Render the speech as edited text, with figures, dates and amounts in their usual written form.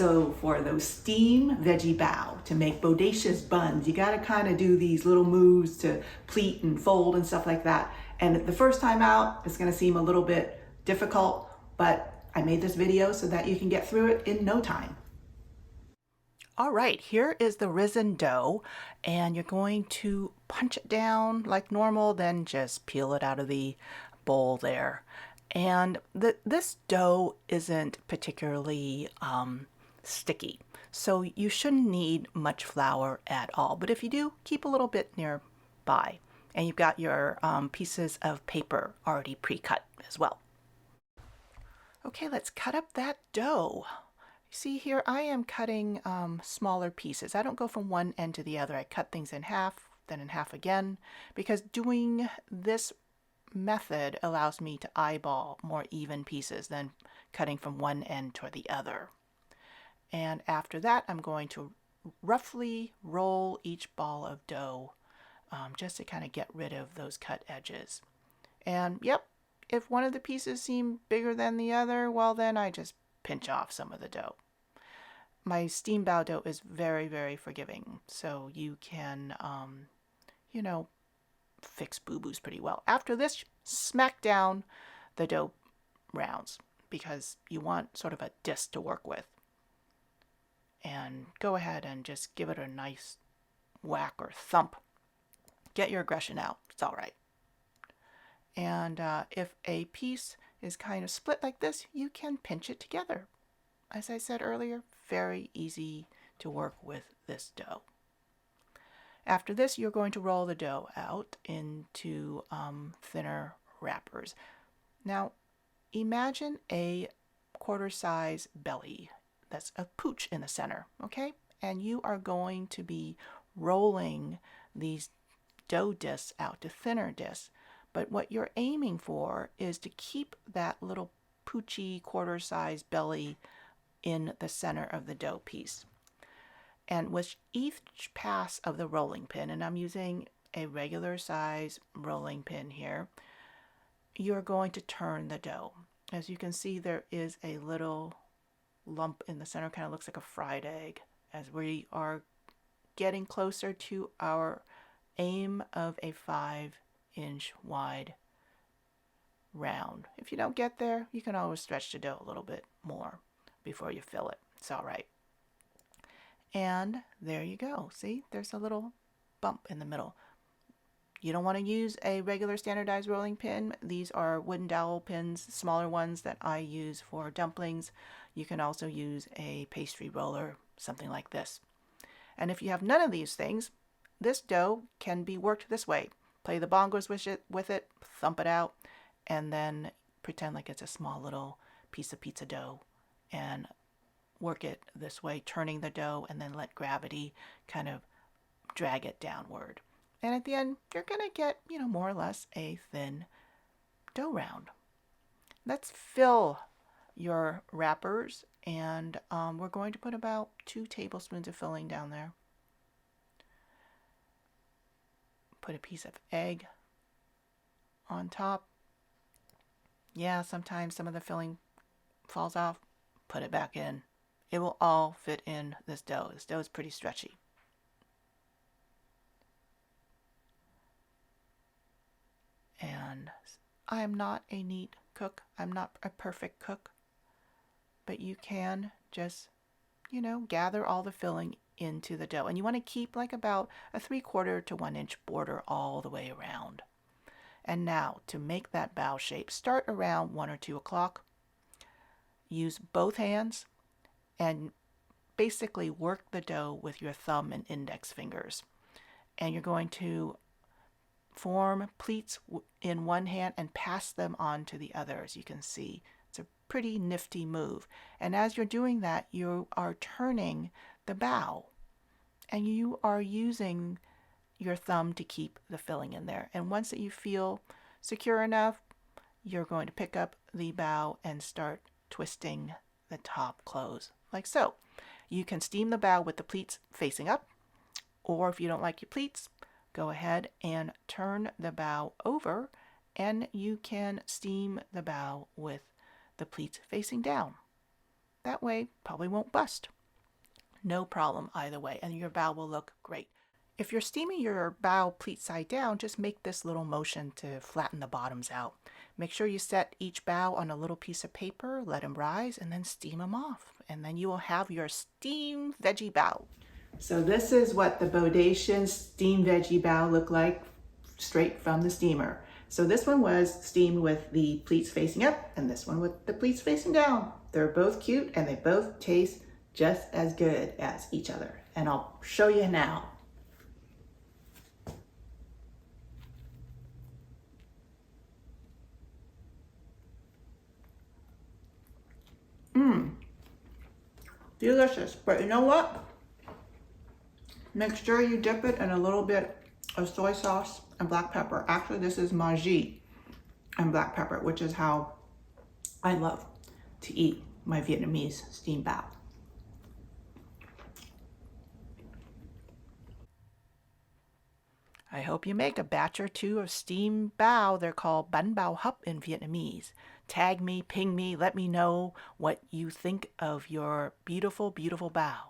So for those steam veggie bao, to make bodacious buns, you gotta kind of do these little moves to pleat and fold and stuff like that. And the first time out, it's gonna seem a little bit difficult, but I made this video so that you can get through it in no time. All right, here is the risen dough, and you're going to punch it down like normal, then just peel it out of the bowl there. And this dough isn't particularly sticky, so you shouldn't need much flour at all. But if you do, keep a little bit nearby. And you've got your pieces of paper already pre-cut as well. Okay, let's cut up that dough. See here, I am cutting smaller pieces. I don't go from one end to the other. I cut things in half, then in half again, because doing this method allows me to eyeball more even pieces than cutting from one end to the other. And after that, I'm going to roughly roll each ball of dough just to kind of get rid of those cut edges. And yep, if one of the pieces seem bigger than the other, well then I just pinch off some of the dough. My steam bao dough is very, very forgiving, so you can, you know, fix boo-boos pretty well. After this, smack down the dough rounds because you want sort of a disc to work with. And go ahead and just give it a nice whack or thump. Get your aggression out. It's all right. And if a piece is kind of split like this, you can pinch it together. As I said earlier, very easy to work with this dough. After this, you're going to roll the dough out into thinner wrappers. Now, imagine a quarter-size belly. That's a pooch in the center, okay? And you are going to be rolling these dough discs out to thinner discs. But what you're aiming for is to keep that little poochy quarter-size belly in the center of the dough piece. And with each pass of the rolling pin, and I'm using a regular size rolling pin here, you're going to turn the dough. As you can see, there is a little lump in the center, kind of looks like a fried egg, as we are getting closer to our aim of a 5-inch wide round. If you don't get there, you can always stretch the dough a little bit more before you fill it. It's all right. And there you go. See, there's a little bump in the middle. You don't want to use a regular standardized rolling pin. These are wooden dowel pins, smaller ones that I use for dumplings. You can also use a pastry roller, something like this. And if you have none of these things, this dough can be worked this way. Play the bongos with it, thump it out, and then pretend like it's a small little piece of pizza dough and work it this way, turning the dough, and then let gravity kind of drag it downward. And at the end, you're going to get, more or less a thin dough round. Let's fill your wrappers, and we're going to put about 2 tablespoons of filling down there. Put a piece of egg on top. Yeah, sometimes some of the filling falls off. Put it back in. It will all fit in this dough. This dough is pretty stretchy. And I am not a neat cook. I'm not a perfect cook. But you can just, gather all the filling into the dough. And you want to keep like about a 3/4 to 1 inch border all the way around. And now to make that bao shape, start around 1 or 2 o'clock. Use both hands and basically work the dough with your thumb and index fingers. And you're going to form pleats in one hand and pass them on to the other. As you can see, it's a pretty nifty move. And as you're doing that, you are turning the bao, and you are using your thumb to keep the filling in there. And once that you feel secure enough, you're going to pick up the bao and start twisting the top close like so. You can steam the bao with the pleats facing up, or if you don't like your pleats, go ahead and turn the bao over and you can steam the bao with the pleats facing down. That way, probably won't bust. No problem either way, and your bao will look great. If you're steaming your bao pleat side down, just make this little motion to flatten the bottoms out. Make sure you set each bao on a little piece of paper, let them rise, and then steam them off. And then you will have your steamed veggie bao. So this is what the Bodacious steamed veggie bao look like straight from the steamer. So this one was steamed with the pleats facing up, and this one with the pleats facing down. They're both cute, and they both taste just as good as each other. And I'll show you now. Delicious. But you know what? Make sure you dip it in a little bit of soy sauce and black pepper. Actually, this is maji and black pepper, which is how I love to eat my Vietnamese steamed bao. I hope you make a batch or two of steamed bao. They're called bun bao hup in Vietnamese. Tag me, ping me, let me know what you think of your beautiful, beautiful bao.